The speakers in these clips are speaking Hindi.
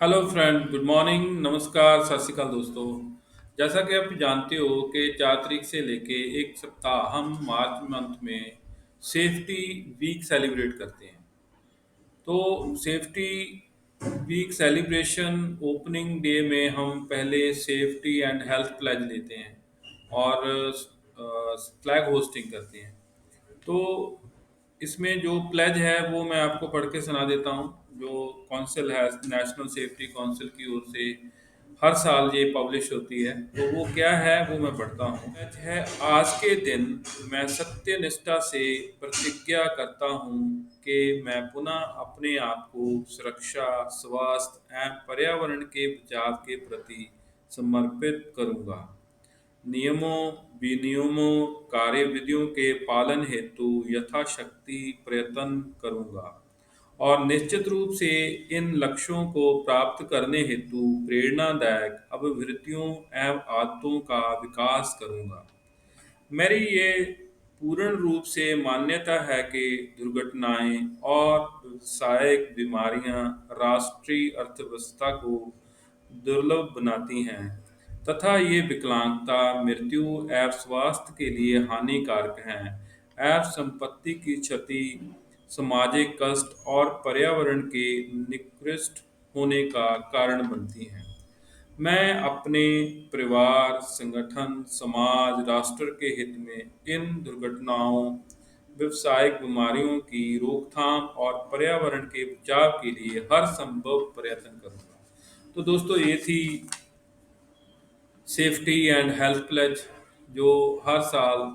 हेलो फ्रेंड, गुड मॉर्निंग, नमस्कार, सत श्री अकाल दोस्तों। जैसा कि आप जानते हो कि 4 तारीख से लेके एक सप्ताह हम मार्च मंथ में सेफ्टी वीक सेलिब्रेट करते हैं। तो safety week celebration opening day में हम पहले सेफ्टी एंड हेल्थ प्लेज लेते हैं और फ्लैग होस्टिंग करते हैं। तो इसमें जो प्लेज है वो मैं आपको पढ़ के सुना देता हूँ। जो काउंसिल है, नेशनल सेफ्टी काउंसिल की ओर से हर साल ये पब्लिश होती है, तो वो क्या है वो मैं पढ़ता हूँ। प्लेज है, आज के दिन मैं सत्य निष्ठा से प्रतिज्ञा करता हूँ कि मैं पुनः अपने आप को सुरक्षा, स्वास्थ्य एवं पर्यावरण के बचाव के प्रति समर्पित करूँगा। नियमों, विनियमों, कार्यविधियों के पालन हेतु यथाशक्ति प्रयत्न करूँगा और निश्चित रूप से इन लक्ष्यों को प्राप्त करने हेतु प्रेरणादायक अभिवृत्तियों एवं आदतों का विकास करूँगा। मेरी ये पूर्ण रूप से मान्यता है कि दुर्घटनाएं और व्यावसायिक बीमारियां राष्ट्रीय अर्थव्यवस्था को दुर्लभ बनाती हैं तथा ये विकलांगता, मृत्यु एवं स्वास्थ्य के लिए हानिकारक हैं एवं संपत्ति की क्षति, सामाजिक कष्ट और पर्यावरण के निकृष्ट होने का कारण बनती हैं। मैं अपने परिवार, संगठन, समाज, राष्ट्र के हित में इन दुर्घटनाओं, व्यावसायिक बीमारियों की रोकथाम और पर्यावरण के बचाव के लिए हर संभव प्रयत्न करूंगा। तो दोस्तों, ये थी सेफ्टी एंड हेल्थ प्लेज जो हर साल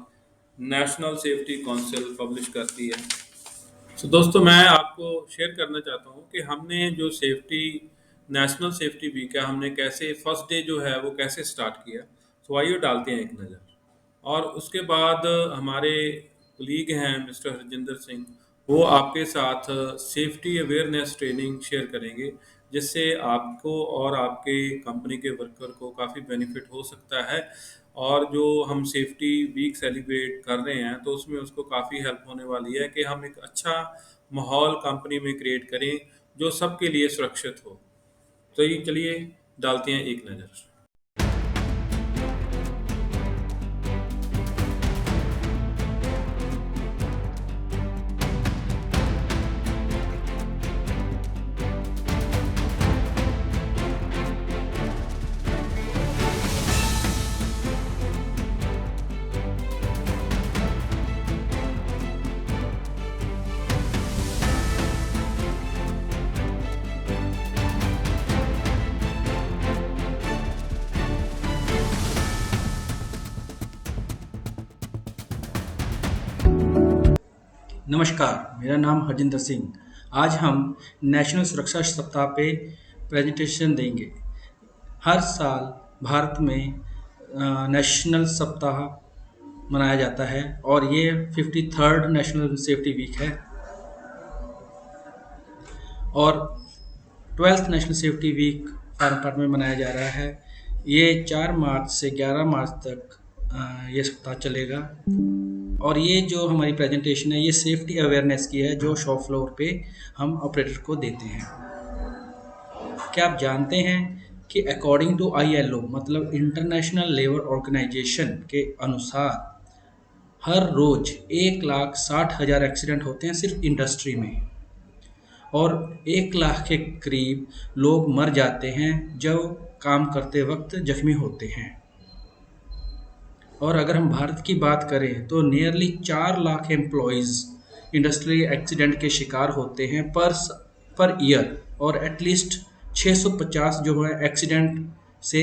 नेशनल सेफ्टी काउंसिल पब्लिश करती है। तो दोस्तों, मैं आपको शेयर करना चाहता हूँ कि हमने जो सेफ्टी नेशनल सेफ्टी वीक है, हमने कैसे फर्स्ट डे जो है वो कैसे स्टार्ट किया। तो आइए डालते हैं एक नज़र। और उसके बाद हमारे कुलीग हैं मिस्टर हरजिंदर सिंह, वो आपके साथ सेफ्टी अवेयरनेस ट्रेनिंग शेयर करेंगे, जिससे आपको और आपके कंपनी के वर्कर को काफ़ी बेनिफिट हो सकता है। और जो हम सेफ्टी वीक सेलिब्रेट कर रहे हैं तो उसमें उसको काफ़ी हेल्प होने वाली है कि हम एक अच्छा माहौल कंपनी में क्रिएट करें जो सबके लिए सुरक्षित हो। तो ये चलिए डालते हैं एक नज़र। नमस्कार, मेरा नाम हरजिंदर सिंह। आज हम नेशनल सुरक्षा सप्ताह पे प्रेजेंटेशन देंगे। हर साल भारत में नेशनल सप्ताह मनाया जाता है और ये 53rd नेशनल सेफ्टी वीक है और 12th नेशनल सेफ्टी वीक फॉरन में मनाया जा रहा है। ये 4 मार्च से 11 मार्च तक ये सप्ताह चलेगा। और ये जो हमारी प्रेजेंटेशन है ये सेफ्टी अवेयरनेस की है जो शॉप फ्लोर पे हम ऑपरेटर को देते हैं। क्या आप जानते हैं कि अकॉर्डिंग टू आईएलओ मतलब इंटरनेशनल लेबर ऑर्गेनाइजेशन के अनुसार हर रोज 1,60,000 एक्सीडेंट होते हैं सिर्फ इंडस्ट्री में और 1 लाख के करीब लोग मर जाते हैं जब काम करते वक्त जख्मी होते हैं। और अगर हम भारत की बात करें तो nearly 4 lakh employees industrial accident के शिकार होते हैं पर ईयर और एटलीस्ट 650 जो है एक्सीडेंट से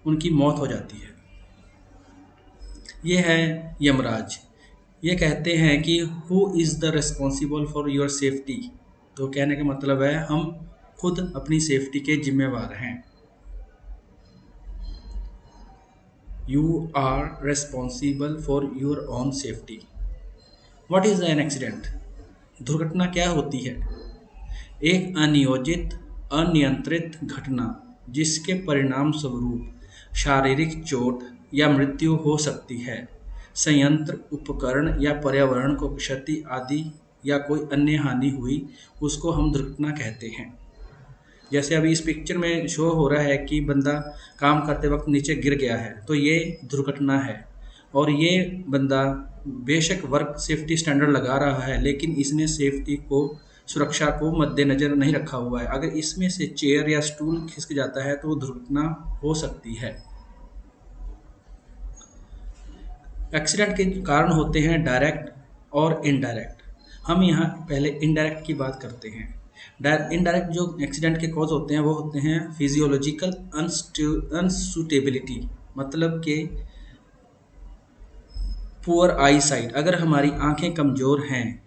उनकी मौत हो जाती है। ये है यमराज। ये कहते हैं कि who is the responsible for your safety. तो कहने का मतलब है हम खुद अपनी सेफ्टी के जिम्मेवार हैं। You are responsible for your own safety. What is an accident? दुर्घटना क्या होती है? एक अनियोजित, अनियंत्रित घटना जिसके परिणाम स्वरूप शारीरिक चोट या मृत्यु हो सकती है, संयंत्र, उपकरण या पर्यावरण को क्षति आदि या कोई अन्य हानि हुई, उसको हम दुर्घटना कहते हैं। जैसे अभी इस पिक्चर में शो हो रहा है कि बंदा काम करते वक्त नीचे गिर गया है, तो ये दुर्घटना है। और ये बंदा बेशक वर्क सेफ्टी स्टैंडर्ड लगा रहा है, लेकिन इसने सेफ्टी को, सुरक्षा को मद्देनजर नहीं रखा हुआ है। अगर इसमें से चेयर या स्टूल खिसक जाता है तो दुर्घटना हो सकती है। एक्सीडेंट के कारण होते हैं डायरेक्ट और इनडायरेक्ट। हम यहाँ पहले इनडायरेक्ट की बात करते हैं। इनडायरेक्ट जो एक्सीडेंट के कॉज होते हैं वो होते हैं फिजियोलॉजिकल अनसूटेबिलिटी, मतलब कि पुअर आई साइट। अगर हमारी आंखें कमज़ोर हैं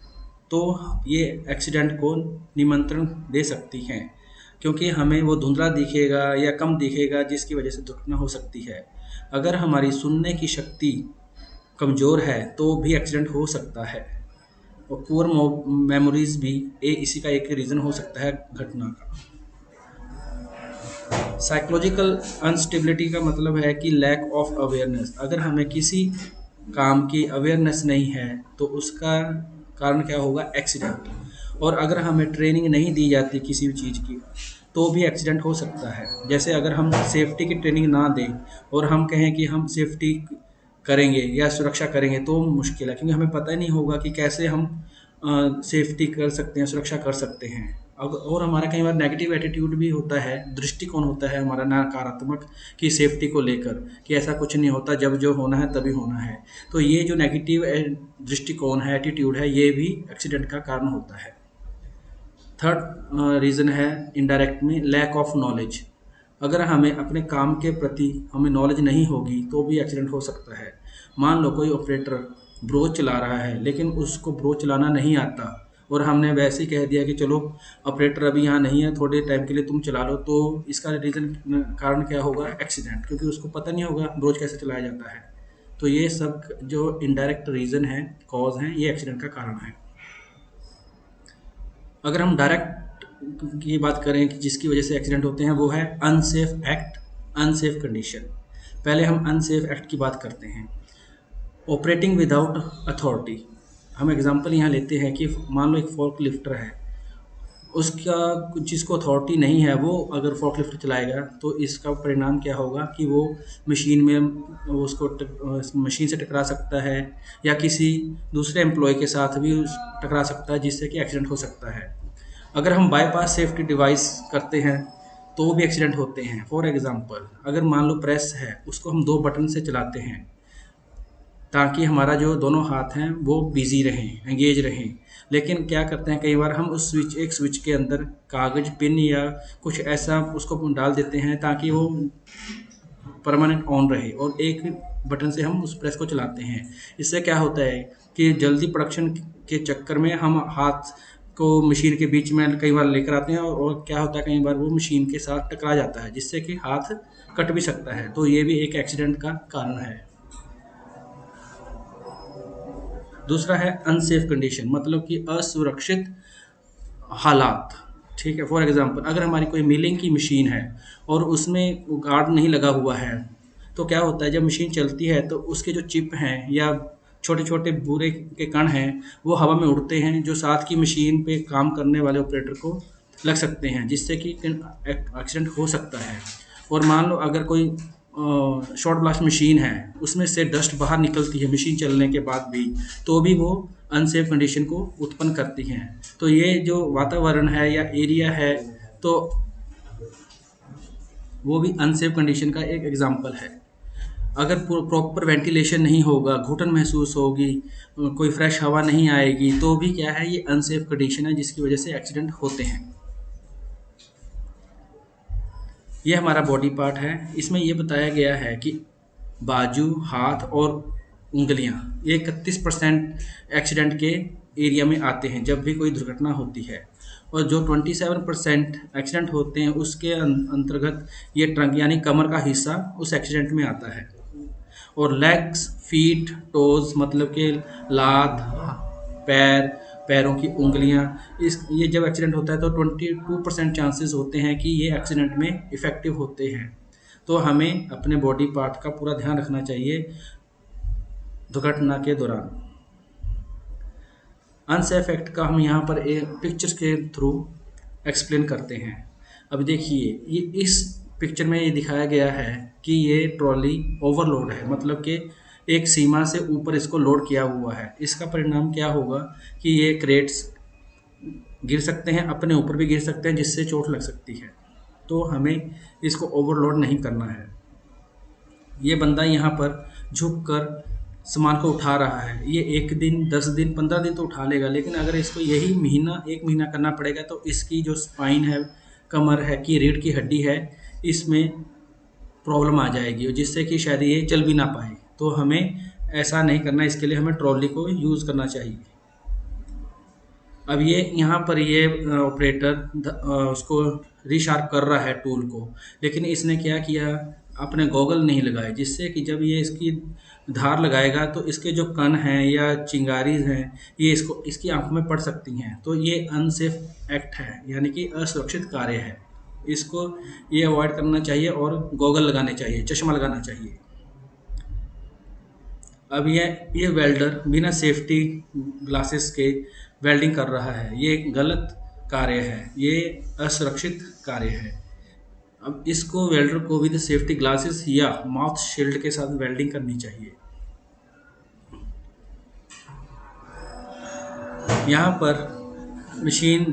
तो ये एक्सीडेंट को निमंत्रण दे सकती हैं, क्योंकि हमें वो धुंधला दिखेगा या कम दिखेगा, जिसकी वजह से दुर्घटना हो सकती है। अगर हमारी सुनने की शक्ति कमज़ोर है तो भी एक्सीडेंट हो सकता है। और पुअर मेमोरीज भी इसी का एक रीज़न हो सकता है घटना का। साइकोलॉजिकल अनस्टेबिलिटी का मतलब है कि लैक ऑफ अवेयरनेस। अगर हमें किसी काम की अवेयरनेस नहीं है तो उसका कारण क्या होगा? एक्सीडेंट। और अगर हमें ट्रेनिंग नहीं दी जाती किसी भी चीज़ की तो भी एक्सीडेंट हो सकता है। जैसे अगर हम सेफ्टी की ट्रेनिंग ना दें और हम कहें कि हम सेफ्टी करेंगे या सुरक्षा करेंगे तो मुश्किल है, क्योंकि हमें पता ही नहीं होगा कि कैसे हम सेफ्टी कर सकते हैं, सुरक्षा कर सकते हैं। अब और हमारा कई बार नेगेटिव एटीट्यूड भी होता है, दृष्टिकोण होता है हमारा नकारात्मक कि सेफ्टी को लेकर, कि ऐसा कुछ नहीं होता, जब जो होना है तभी होना है। तो ये जो नेगेटिव दृष्टिकोण है, एटीट्यूड है, ये भी एक्सीडेंट का कारण होता है। थर्ड रीज़न है इनडायरेक्ट में लैक ऑफ नॉलेज। अगर हमें अपने काम के प्रति हमें नॉलेज नहीं होगी तो भी एक्सीडेंट हो सकता है। मान लो कोई ऑपरेटर ब्रोच चला रहा है लेकिन उसको ब्रोच चलाना नहीं आता और हमने वैसे ही कह दिया कि चलो ऑपरेटर अभी यहाँ नहीं है, थोड़े टाइम के लिए तुम चला लो, तो इसका रीज़न कारण क्या होगा? एक्सीडेंट, क्योंकि उसको पता नहीं होगा ब्रोच कैसे चलाया जाता है। तो ये सब जो इनडायरेक्ट रीज़न है, कॉज हैं, ये एक्सीडेंट का कारण है। अगर हम डायरेक्ट की बात करें कि जिसकी वजह से एक्सीडेंट होते हैं, वो है अनसेफ एक्ट, अनसेफ कंडीशन। पहले हम अनसेफ एक्ट की बात करते हैं। Operating without authority. हम एग्जांपल यहाँ लेते हैं कि मान लो एक फोर्क लिफ्टर है, उसका जिसको अथॉरिटी नहीं है वो अगर फोर्क लिफ्ट चलाएगा तो इसका परिणाम क्या होगा कि वो मशीन में उसको मशीन से टकरा सकता है या किसी दूसरे एम्प्लॉय के साथ भी टकरा सकता है, जिससे कि एक्सीडेंट हो सकता है। अगर हम बाईपास सेफ्टी डिवाइस करते हैं तो भी एक्सीडेंट होते हैं। फॉर एग्जांपल, अगर मान लो प्रेस है, उसको हम 2 बटन से चलाते हैं ताकि हमारा जो दोनों हाथ हैं वो बिजी रहें, एंगेज रहें। लेकिन क्या करते हैं, कई बार हम उस एक स्विच के अंदर कागज़, पिन या कुछ ऐसा उसको डाल देते हैं ताकि वो परमानेंट ऑन रहे और एक बटन से हम उस प्रेस को चलाते हैं। इससे क्या होता है कि जल्दी प्रोडक्शन के चक्कर में हम हाथ को मशीन के बीच में कई बार लेकर आते हैं और क्या होता है, कई बार वो मशीन के साथ टकरा जाता है, जिससे कि हाथ कट भी सकता है। तो ये भी एक एक्सीडेंट का कारण है। दूसरा है अनसेफ कंडीशन, मतलब कि असुरक्षित हालात। ठीक है, फॉर एग्जांपल, अगर हमारी कोई मिलिंग की मशीन है और उसमें गार्ड नहीं लगा हुआ है तो क्या होता है, जब मशीन चलती है तो उसके जो चिप हैं या छोटे छोटे बूरे के कण हैं वो हवा में उड़ते हैं, जो साथ की मशीन पे काम करने वाले ऑपरेटर को लग सकते हैं, जिससे कि एक्सीडेंट हो सकता है। और मान लो अगर कोई शॉर्ट ब्लास्ट मशीन है, उसमें से डस्ट बाहर निकलती है मशीन चलने के बाद भी, तो भी वो अनसेफ कंडीशन को उत्पन्न करती हैं। तो ये जो वातावरण है या एरिया है, तो वो भी अनसेफ कंडीशन का एक एग्जाम्पल है। अगर प्रॉपर वेंटिलेशन नहीं होगा, घुटन महसूस होगी, कोई फ्रेश हवा नहीं आएगी, तो भी क्या है, ये अनसेफ कंडीशन है जिसकी वजह से एक्सीडेंट होते हैं। ये हमारा बॉडी पार्ट है। इसमें ये बताया गया है कि बाजू, हाथ और उंगलियां, ये 31% एक्सीडेंट के एरिया में आते हैं जब भी कोई दुर्घटना होती है। और जो 27% एक्सीडेंट होते हैं उसके अंतर्गत ये ट्रंक यानी कमर का हिस्सा उस एक्सीडेंट में आता है। और लेग्स, फीट, टोज, मतलब कि लात, पैर, पैरों की उंगलियां, इस ये जब एक्सीडेंट होता है तो 22% चांसेस होते हैं कि ये एक्सीडेंट में इफ़ेक्टिव होते हैं। तो हमें अपने बॉडी पार्ट का पूरा ध्यान रखना चाहिए दुर्घटना के दौरान। अनसेफ एक्ट का हम यहाँ पर एक पिक्चर्स के थ्रू एक्सप्लेन करते हैं। अब देखिए ये इस पिक्चर में ये दिखाया गया है कि ये ट्रॉली ओवरलोड है, मतलब कि एक सीमा से ऊपर इसको लोड किया हुआ है। इसका परिणाम क्या होगा कि ये क्रेट्स गिर सकते हैं, अपने ऊपर भी गिर सकते हैं, जिससे चोट लग सकती है। तो हमें इसको ओवरलोड नहीं करना है। ये बंदा यहाँ पर झुक कर सामान को उठा रहा है, ये 1 दिन 10 दिन 15 दिन तो उठा लेगा, लेकिन अगर इसको यही महीना 1 महीना करना पड़ेगा तो इसकी जो स्पाइन है, कमर है की रीढ़ की हड्डी है, इसमें प्रॉब्लम आ जाएगी और जिससे कि शायद ये चल भी ना पाए। तो हमें ऐसा नहीं करना, इसके लिए हमें ट्रॉली को यूज़ करना चाहिए। अब ये यहाँ पर ये ऑपरेटर उसको रीशार्प कर रहा है टूल को, लेकिन इसने क्या किया, अपने गॉगल नहीं लगाए, जिससे कि जब ये इसकी धार लगाएगा तो इसके जो कण हैं या चिंगारी हैं ये इसको इसकी आंखों में पड़ सकती हैं। तो ये अनसेफ एक्ट है, यानी कि असुरक्षित कार्य है। इसको ये अवॉइड करना चाहिए और गॉगल लगाने चाहिए, चश्मा लगाना चाहिए। अब ये वेल्डर बिना सेफ्टी ग्लासेस के वेल्डिंग कर रहा है, ये एक गलत कार्य है, ये असुरक्षित कार्य है। अब इसको वेल्डर को विद सेफ्टी ग्लासेस या माउथ शील्ड के साथ वेल्डिंग करनी चाहिए। यहाँ पर machine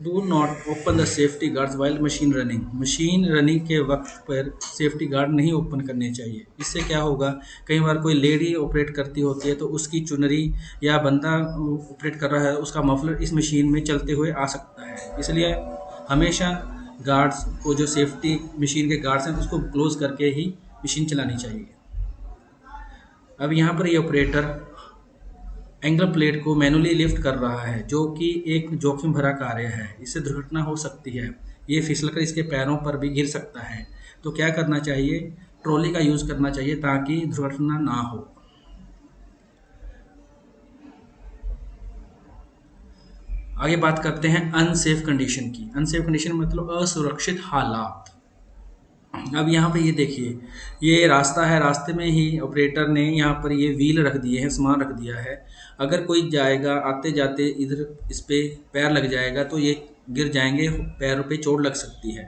do not open the safety guards while machine running. Machine running के वक्त पर सेफ्टी गार्ड नहीं ओपन करने चाहिए। इससे क्या होगा, कई बार कोई लेडी ऑपरेट करती होती है तो उसकी चुनरी या बंदा ऑपरेट कर रहा है उसका मफलर इस मशीन में चलते हुए आ सकता है। इसलिए हमेशा गार्ड्स को, जो सेफ्टी मशीन के गार्ड्स हैं, उसको क्लोज करके ही मशीन चलानी चाहिए। अब यहाँ पर ये ऑपरेटर एंगल प्लेट को मैनुअली लिफ्ट कर रहा है, जो कि एक जोखिम भरा कार्य है, इससे दुर्घटना हो सकती है। ये फिसलकर इसके पैरों पर भी गिर सकता है। तो क्या करना चाहिए, ट्रॉली का यूज़ करना चाहिए ताकि दुर्घटना ना हो। आगे बात करते हैं अनसेफ कंडीशन की। अनसेफ कंडीशन मतलब असुरक्षित हालात। अब यहाँ पे ये देखिए, ये रास्ता है, रास्ते में ही ऑपरेटर ने यहाँ पर ये व्हील रख दिए हैं, सामान रख दिया है। अगर कोई जाएगा आते जाते इधर इस पे पैर लग जाएगा तो ये गिर जाएंगे, पैरों पे चोट लग सकती है।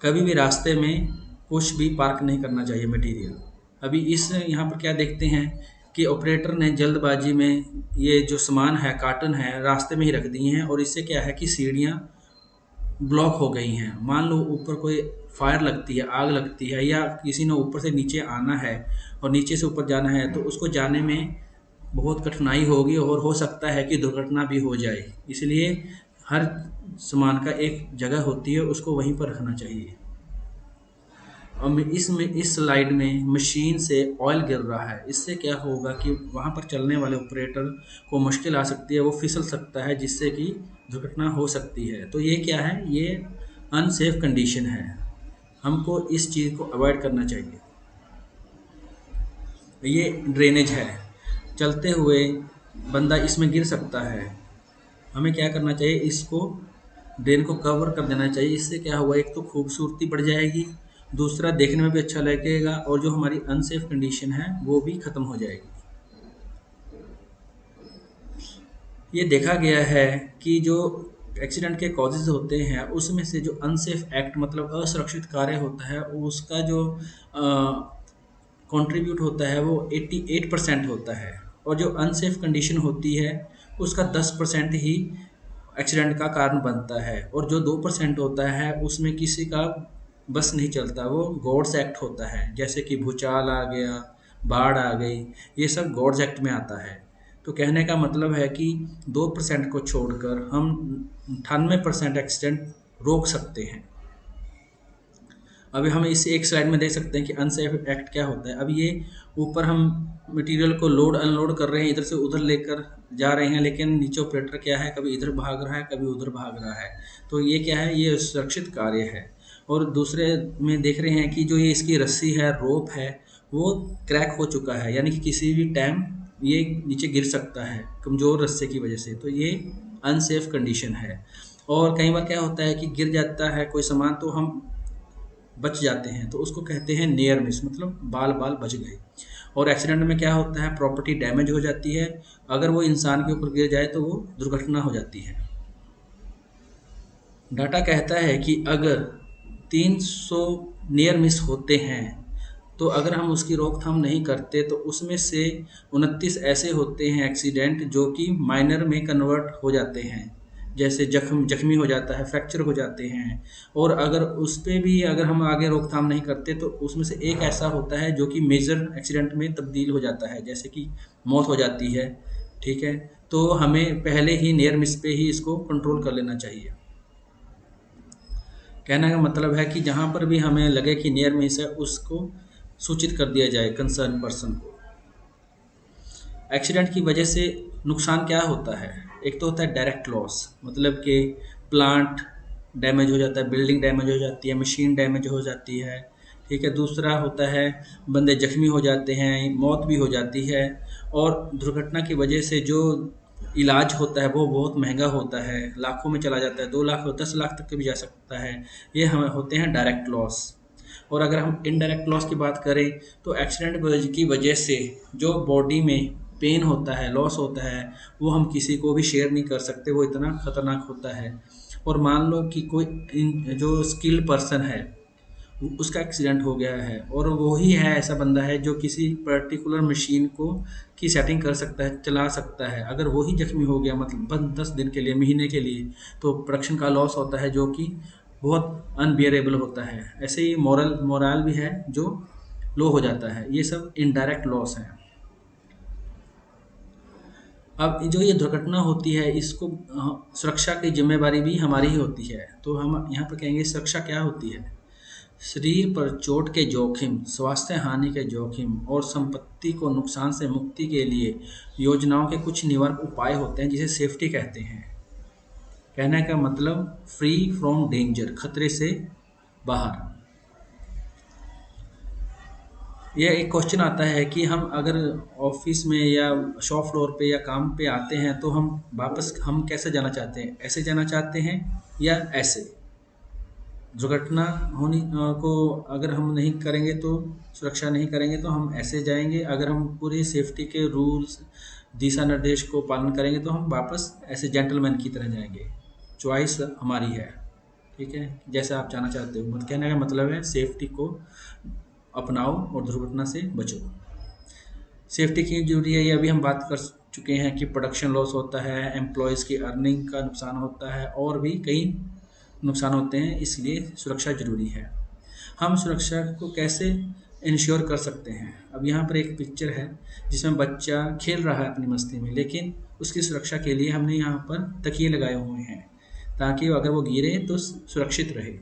कभी भी रास्ते में कुछ भी पार्क नहीं करना चाहिए मटेरियल। अभी इस यहाँ पर क्या देखते हैं कि ऑपरेटर ने जल्दबाजी में ये जो सामान है, कार्टन है, रास्ते में ही रख दिए हैं और इससे क्या है कि सीढ़ियाँ ब्लॉक हो गई हैं। मान लो ऊपर कोई फायर लगती है, आग लगती है, या किसी ने ऊपर से नीचे आना है और नीचे से ऊपर जाना है तो उसको जाने में बहुत कठिनाई होगी और हो सकता है कि दुर्घटना भी हो जाए। इसलिए हर सामान का एक जगह होती है, उसको वहीं पर रखना चाहिए। और इसमें इस स्लाइड में मशीन से ऑयल गिर रहा है, इससे क्या होगा कि वहाँ पर चलने वाले ऑपरेटर को मुश्किल आ सकती है, वो फिसल सकता है, जिससे कि दुर्घटना हो सकती है। तो ये क्या है, ये अनसेफ कंडीशन है, हमको इस चीज़ को अवॉइड करना चाहिए। ये ड्रेनेज है, चलते हुए बंदा इसमें गिर सकता है, हमें क्या करना चाहिए, इसको ड्रेन को कवर कर देना चाहिए। इससे क्या हुआ, एक तो खूबसूरती बढ़ जाएगी, दूसरा देखने में भी अच्छा लगेगा और जो हमारी अनसेफ कंडीशन है वो भी ख़त्म हो जाएगी। ये देखा गया है कि जो एक्सीडेंट के कॉजेज़ होते हैं उसमें से जो अनसेफ एक्ट मतलब असुरक्षित कार्य होता है उसका जो कंट्रीब्यूट होता है वो 88% होता है, और जो अनसेफ कंडीशन होती है उसका 10% ही एक्सीडेंट का कारण बनता है, और जो 2% होता है उसमें किसी का बस नहीं चलता, वो गॉड्स एक्ट होता है। जैसे कि भूचाल आ गया, बाढ़ आ गई, ये सब गॉड्स एक्ट में आता है। तो कहने का मतलब है कि 2% को छोड़कर हम 98% एक्सीडेंट रोक सकते हैं। अभी हम इस एक स्लाइड में देख सकते हैं कि अनसेफ एक्ट क्या होता है। अब ये ऊपर हम मटेरियल को लोड अनलोड कर रहे हैं, इधर से उधर लेकर जा रहे हैं, लेकिन नीचे ऑपरेटर क्या है, कभी इधर भाग रहा है, कभी उधर भाग रहा है। तो ये क्या है, ये सुरक्षित कार्य है। और दूसरे में देख रहे हैं कि जो ये इसकी रस्सी है, रोप है, वो क्रैक हो चुका है, यानी कि किसी भी टाइम ये नीचे गिर सकता है कमज़ोर रस्से की वजह से। तो ये अनसेफ कंडीशन है। और कई बार क्या होता है कि गिर जाता है कोई सामान तो हम बच जाते हैं, तो उसको कहते हैं नियर मिस, मतलब बाल बाल बच गए। और एक्सीडेंट में क्या होता है, प्रॉपर्टी डैमेज हो जाती है, अगर वो इंसान के ऊपर गिर जाए तो वो दुर्घटना हो जाती है। डाटा कहता है कि अगर 300 नियर मिस होते हैं, तो अगर हम उसकी रोकथाम नहीं करते तो उसमें से 29 ऐसे होते हैं एक्सीडेंट जो कि माइनर में कन्वर्ट हो जाते हैं, जैसे जख्मी हो जाता है, फ्रैक्चर हो जाते हैं। और अगर उस पे भी अगर हम आगे रोकथाम नहीं करते तो उसमें से एक ऐसा होता है जो कि मेजर एक्सीडेंट में तब्दील हो जाता है, जैसे कि मौत हो जाती है। ठीक है, तो हमें पहले ही नियर मिस पे ही इसको कंट्रोल कर लेना चाहिए। कहने का मतलब है कि जहाँ पर भी हमें लगे कि नियर मिस है, उसको सूचित कर दिया जाए कंसर्न पर्सन को। एक्सीडेंट की वजह से नुकसान क्या होता है? एक तो होता है डायरेक्ट लॉस, मतलब कि प्लांट डैमेज हो जाता है, बिल्डिंग डैमेज हो जाती है, मशीन डैमेज हो जाती है। ठीक है, दूसरा होता है बंदे जख्मी हो जाते हैं, मौत भी हो जाती है। और दुर्घटना की वजह से जो इलाज होता है वो बहुत महंगा होता है, लाखों में चला जाता है, 2 लाख और 10 लाख तक के भी जा सकता है। ये हमें होते हैं डायरेक्ट लॉस। और अगर हम इनडायरेक्ट लॉस की बात करें तो एक्सीडेंट की वजह से जो बॉडी में पेन होता है, लॉस होता है, वो हम किसी को भी शेयर नहीं कर सकते, वो इतना खतरनाक होता है। और मान लो कि कोई जो स्किल्ड पर्सन है, उसका एक्सीडेंट हो गया है और वो ही है ऐसा बंदा है जो किसी पर्टिकुलर मशीन को की सेटिंग कर सकता है, चला सकता है। अगर वो ही जख्मी हो गया, मतलब बस 10 दिन के लिए, महीने के लिए, तो प्रोडक्शन का लॉस होता है जो कि बहुत अनबियरेबल होता है। ऐसे ही मोरल भी है जो लो हो जाता है। ये सब इनडायरेक्ट लॉस है। अब जो ये दुर्घटना होती है इसको सुरक्षा की जिम्मेवारी भी हमारी ही होती है। तो हम यहाँ पर कहेंगे सुरक्षा क्या होती है? शरीर पर चोट के जोखिम, स्वास्थ्य हानि के जोखिम और संपत्ति को नुकसान से मुक्ति के लिए योजनाओं के कुछ निवारक उपाय होते हैं जिसे सेफ्टी कहते हैं। कहने का मतलब फ्री फ्रॉम डेंजर, खतरे से बाहर। यह एक क्वेश्चन आता है कि हम अगर ऑफिस में या शॉप फ्लोर पे या काम पे आते हैं तो हम कैसे जाना चाहते हैं? ऐसे जाना चाहते हैं या ऐसे? दुर्घटना को अगर हम नहीं करेंगे तो सुरक्षा नहीं करेंगे तो हम ऐसे जाएंगे। अगर हम पूरी सेफ्टी के रूल्स दिशा निर्देश को पालन करेंगे तो हम वापस ऐसे जेंटलमैन की तरह जाएंगे। चॉइस हमारी है। ठीक है, जैसा आप जाना चाहते हो। मत कहने का मतलब है सेफ्टी को अपनाओ और दुर्घटना से बचो। सेफ्टी क्यों जरूरी है, ये अभी हम बात कर चुके हैं कि प्रोडक्शन लॉस होता है, एम्प्लॉयज़ की अर्निंग का नुकसान होता है और भी कई नुकसान होते हैं, इसलिए सुरक्षा ज़रूरी है। हम सुरक्षा को कैसे इंश्योर कर सकते हैं? अब यहाँ पर एक पिक्चर है जिसमें बच्चा खेल रहा है अपनी मस्ती में, लेकिन उसकी सुरक्षा के लिए हमने यहाँ पर तकिए लगाए हुए हैं ताकि अगर वो गिरे तो सुरक्षित रहे।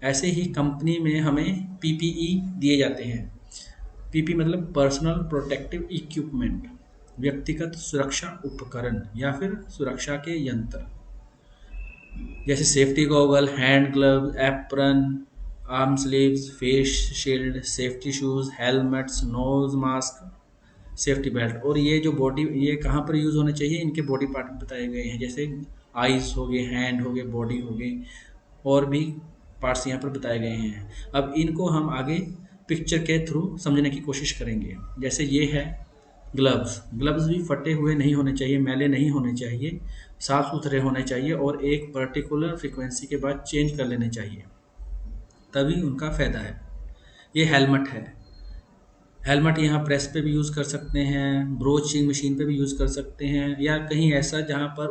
ऐसे ही कंपनी में हमें पीपीई दिए जाते हैं। पीपी मतलब पर्सनल प्रोटेक्टिव इक्विपमेंट, व्यक्तिगत सुरक्षा उपकरण या फिर सुरक्षा के यंत्र, जैसे safety goggle, hand glove, apron, arm sleeves, face shield, safety shoes, helmets, nose mask, safety belt. और ये जो बॉडी, ये कहाँ पर यूज़ होने चाहिए? इनके बॉडी पार्ट बताए गए हैं, जैसे आइज़ हो गए, हैंड हो गए, बॉडी हो गई, और भी पार्ट्स यहाँ पर बताए गए हैं। अब इनको हम आगे पिक्चर के थ्रू समझने की कोशिश करेंगे। जैसे ये है ग्लव्स। ग्लव्स भी फटे हुए नहीं होने चाहिए, मैले नहीं होने चाहिए, साफ़ सुथरे होने चाहिए और एक पर्टिकुलर फ्रीक्वेंसी के बाद चेंज कर लेने चाहिए, तभी उनका फ़ायदा है। ये हेलमेट है। हेलमेट यहाँ प्रेस पे भी यूज़ कर सकते हैं, ब्रोचिंग मशीन पे भी यूज़ कर सकते हैं, या कहीं ऐसा जहाँ पर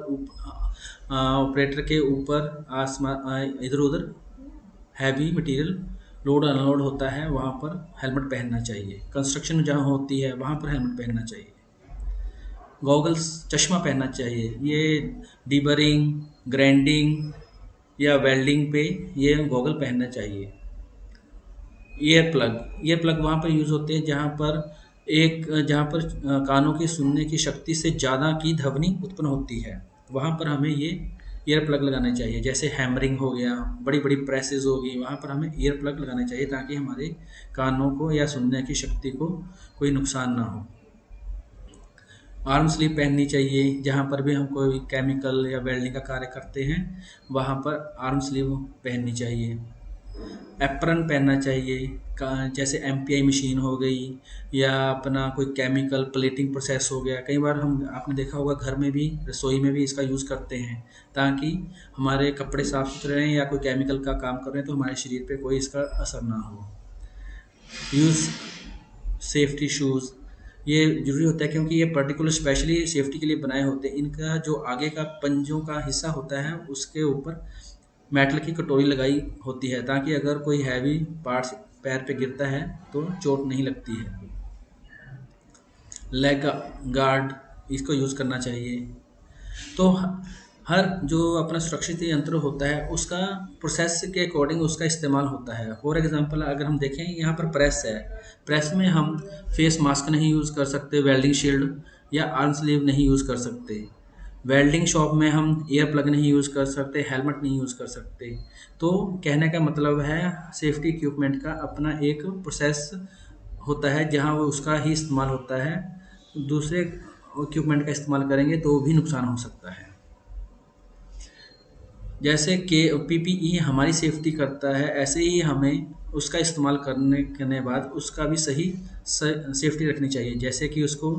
ऑपरेटर के ऊपर आसमान इधर उधर हैवी मटेरियल लोड अनलोड होता है, वहाँ पर हेलमेट पहनना चाहिए। कंस्ट्रक्शन जहाँ होती है वहाँ पर हेलमेट पहनना चाहिए। गॉगल्स, चश्मा पहनना चाहिए। ये डीबरिंग, ग्राइंडिंग या वेल्डिंग पे ये गॉगल पहनना चाहिए। ईयर प्लग वहाँ पर यूज़ होते हैं जहाँ पर कानों की सुनने की शक्ति से ज़्यादा की ध्वनि उत्पन्न होती है, वहाँ पर हमें ये ईयर प्लग लगाने चाहिए। जैसे हैमरिंग हो गया, बड़ी बड़ी प्रेसेस हो गई, वहाँ पर हमें ईयर प्लग लगाने चाहिए ताकि हमारे कानों को या सुनने की शक्ति को कोई नुकसान ना हो। आर्म स्लीव पहननी चाहिए, जहाँ पर भी हम कोई केमिकल या वेल्डिंग का कार्य करते हैं वहाँ पर आर्म स्लीव पहननी चाहिए। एप्रन पहनना चाहिए, जैसे एमपीआई मशीन हो गई या अपना कोई केमिकल प्लेटिंग प्रोसेस हो गया। कई बार हम आपने देखा होगा घर में भी, रसोई में भी इसका यूज़ करते हैं ताकि हमारे कपड़े साफ सुथरे रहें, या कोई केमिकल का काम कर रहे हैं तो हमारे शरीर पे कोई इसका असर ना हो। यूज़ सेफ्टी शूज़, ये ज़रूरी होता है क्योंकि ये पर्टिकुलर स्पेशली सेफ्टी के लिए बनाए होते हैं। इनका जो आगे का पंजों का हिस्सा होता है उसके ऊपर मेटल की कटोरी लगाई होती है ताकि अगर कोई हैवी पार्ट्स पैर पे गिरता है तो चोट नहीं लगती है। लेग गार्ड, इसको यूज़ करना चाहिए। तो हर जो अपना सुरक्षित यंत्र होता है उसका प्रोसेस के अकॉर्डिंग उसका इस्तेमाल होता है। फॉर एग्जांपल अगर हम देखें यहाँ पर प्रेस है, प्रेस में हम फेस मास्क नहीं यूज़ कर सकते, वेल्डिंग शील्ड या आर्म स्लीव नहीं यूज़ कर सकते। वेल्डिंग शॉप में हम ईयर प्लग नहीं यूज़ कर सकते, हेलमेट नहीं यूज़ कर सकते। तो कहने का मतलब है सेफ्टी इक्विपमेंट का अपना एक प्रोसेस होता है जहाँ वो उसका ही इस्तेमाल होता है। दूसरे इक्विपमेंट का इस्तेमाल करेंगे तो भी नुकसान हो सकता है। जैसे कि पीपीई हमारी सेफ्टी करता है, ऐसे ही हमें उसका इस्तेमाल करने बाद उसका भी सही सेफ्टी रखनी चाहिए। जैसे कि उसको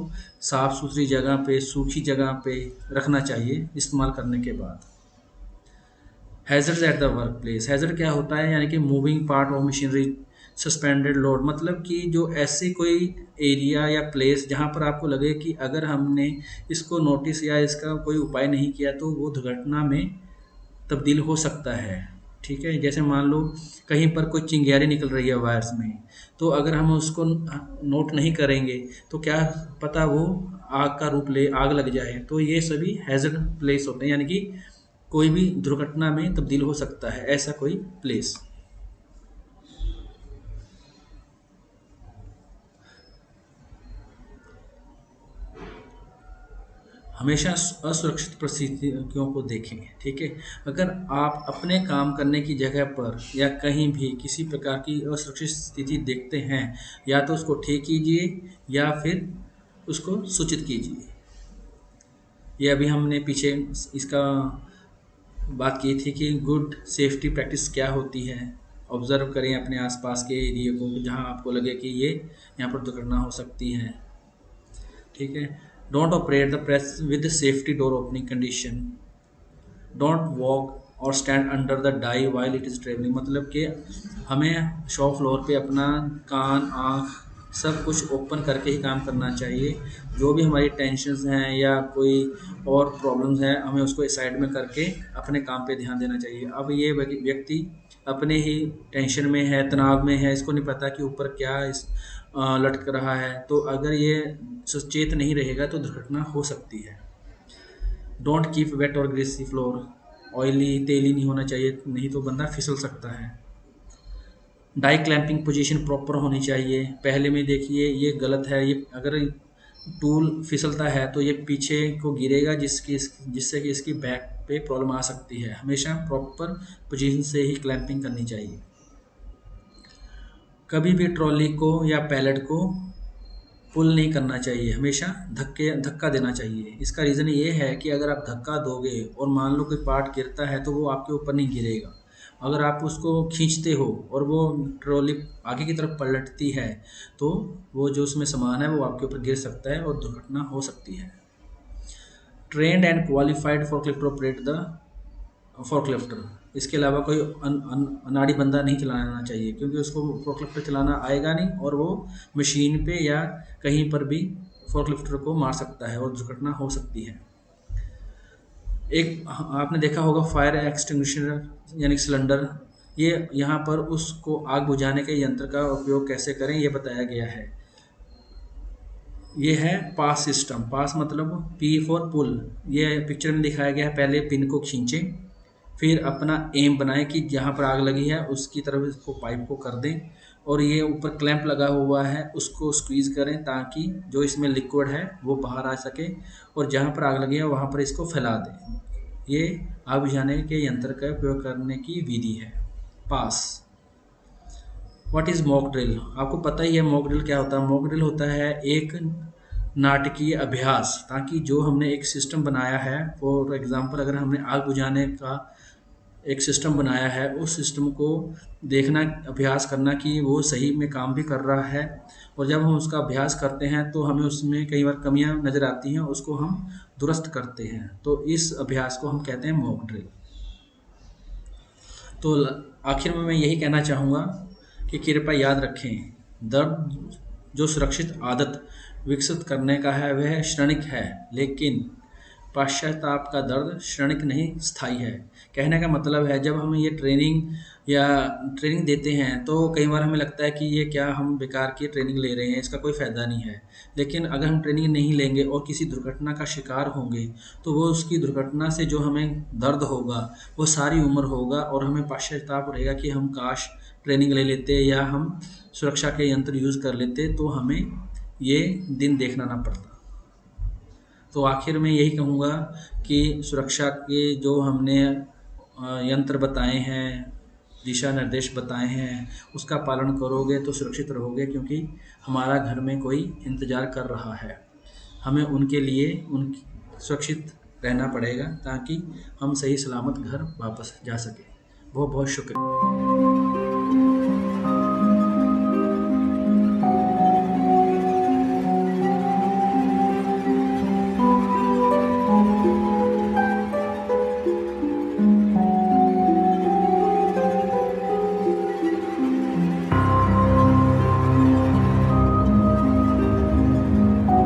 साफ़ सुथरी जगह पे, सूखी जगह पे रखना चाहिए इस्तेमाल करने के बाद। Hazards at the work place, hazard क्या होता है, यानी कि moving part of machinery, suspended load, मतलब कि जो ऐसी कोई एरिया या प्लेस जहाँ पर आपको लगे कि अगर हमने इसको नोटिस या इसका कोई उपाय नहीं किया तो वो दुर्घटना में तब्दील हो सकता है। ठीक है, जैसे मान लो कहीं पर कोई चिंगारी निकल रही है वायर्स में, तो अगर हम उसको नोट नहीं करेंगे तो क्या पता वो आग का रूप ले, आग लग जाए। तो ये सभी हैज़र्ड प्लेस होते हैं, यानी कि कोई भी दुर्घटना में तब्दील हो सकता है ऐसा कोई प्लेस। हमेशा असुरक्षित परिस्थितियों को देखें। ठीक है, अगर आप अपने काम करने की जगह पर या कहीं भी किसी प्रकार की असुरक्षित स्थिति देखते हैं, या तो उसको ठीक कीजिए या फिर उसको सूचित कीजिए। ये अभी हमने पीछे इसका बात की थी कि गुड सेफ्टी प्रैक्टिस क्या होती है। ऑब्जर्व करें अपने आसपास के एरिया को जहां आपको लगे कि ये यहाँ पर दुर्घटना हो सकती है। ठीक है, don't operate the press with safety door opening condition, don't walk और stand under the die while it is travelling, मतलब कि हमें शॉप फ्लोर पे अपना कान आँख सब कुछ ओपन करके ही काम करना चाहिए। जो भी हमारी टेंशन्स हैं या कोई और प्रॉब्लम्स हैं हमें उसको साइड में करके अपने काम पे ध्यान देना चाहिए। अब ये व्यक्ति अपने ही टेंशन में है, तनाव में है, इसको नहीं पता कि ऊपर क्या लटक रहा है, तो अगर ये सचेत नहीं रहेगा तो दुर्घटना हो सकती है। डोंट कीप वेट और ग्रीसी फ्लोर, ऑयली तेली नहीं होना चाहिए, नहीं तो बंदा फिसल सकता है। डाई क्लैंपिंग पोजीशन प्रॉपर होनी चाहिए। पहले में देखिए ये गलत है, ये अगर टूल फिसलता है तो ये पीछे को गिरेगा जिससे कि इसकी बैक पे प्रॉब्लम आ सकती है। हमेशा प्रॉपर पोजीशन से ही क्लैंपिंग करनी चाहिए। कभी भी ट्रॉली को या पैलेट को पुल नहीं करना चाहिए, हमेशा धक्का देना चाहिए। इसका रीज़न ये है कि अगर आप धक्का दोगे और मान लो कोई पार्ट गिरता है तो वो आपके ऊपर नहीं गिरेगा। अगर आप उसको खींचते हो और वो ट्रॉली आगे की तरफ पलटती है तो वो जो उसमें सामान है वो आपके ऊपर गिर सकता है और दुर्घटना हो सकती है। Trained and qualified forklifter operate the forklifter, इसके अलावा कोई अनाड़ी बंदा नहीं चलाना चाहिए क्योंकि उसको फोर्कलिफ्टर चलाना आएगा नहीं और वो मशीन पे या कहीं पर भी फोर्कलिफ्टर को मार सकता है और दुर्घटना हो सकती है। एक आपने देखा होगा फायर एक्सटिंग्विशर यानी सिलेंडर, ये यहाँ पर उसको आग बुझाने के यंत्र का उपयोग कैसे करें ये बताया गया है। ये है पास सिस्टम, पास मतलब पी फॉर पुल। ये पिक्चर में दिखाया गया है, पहले पिन को खींचें, फिर अपना एम बनाएं कि जहाँ पर आग लगी है उसकी तरफ इसको पाइप को कर दें, और ये ऊपर क्लैंप लगा हुआ है उसको स्क्वीज़ करें ताकि जो इसमें लिक्विड है वो बाहर आ सके, और जहाँ पर आग लगी है वहाँ पर इसको फैला दें। ये आग बुझाने के यंत्र का उपयोग करने की विधि है। पास। व्हाट इज़ मॉक ड्रिल, आपको पता ही है मॉक ड्रिल क्या होता है। मॉक ड्रिल होता है एक नाटकीय अभ्यास, ताकि जो हमने एक सिस्टम बनाया है, फॉर एग्जांपल अगर हमने आग बुझाने का एक सिस्टम बनाया है, उस सिस्टम को देखना, अभ्यास करना कि वो सही में काम भी कर रहा है। और जब हम उसका अभ्यास करते हैं तो हमें उसमें कई बार कमियां नज़र आती हैं, उसको हम दुरुस्त करते हैं। तो इस अभ्यास को हम कहते हैं मॉक ड्रिल। तो आखिर में मैं यही कहना चाहूँगा कि कृपया याद रखें, दर्द जो सुरक्षित आदत विकसित करने का है वह क्षणिक है, लेकिन पश्चाताप का दर्द क्षणिक नहीं, स्थायी है। कहने का मतलब है, जब हम ये ट्रेनिंग देते हैं तो कई बार हमें लगता है कि ये क्या हम बेकार की ट्रेनिंग ले रहे हैं, इसका कोई फ़ायदा नहीं है। लेकिन अगर हम ट्रेनिंग नहीं लेंगे और किसी दुर्घटना का शिकार होंगे तो वो उसकी दुर्घटना से जो हमें दर्द होगा वो सारी उम्र होगा, और हमें पश्चाताप रहेगा कि हम काश ट्रेनिंग ले लेते या हम सुरक्षा के यंत्र यूज़ कर लेते तो हमें ये दिन देखना ना पड़ता। तो आखिर में यही कहूँगा कि सुरक्षा के जो हमने यंत्र बताए हैं, दिशा निर्देश बताए हैं, उसका पालन करोगे तो सुरक्षित रहोगे, क्योंकि हमारा घर में कोई इंतज़ार कर रहा है। हमें उनके लिए सुरक्षित रहना पड़ेगा ताकि हम सही सलामत घर वापस जा सकें। बहुत बहुत शुक्रिया।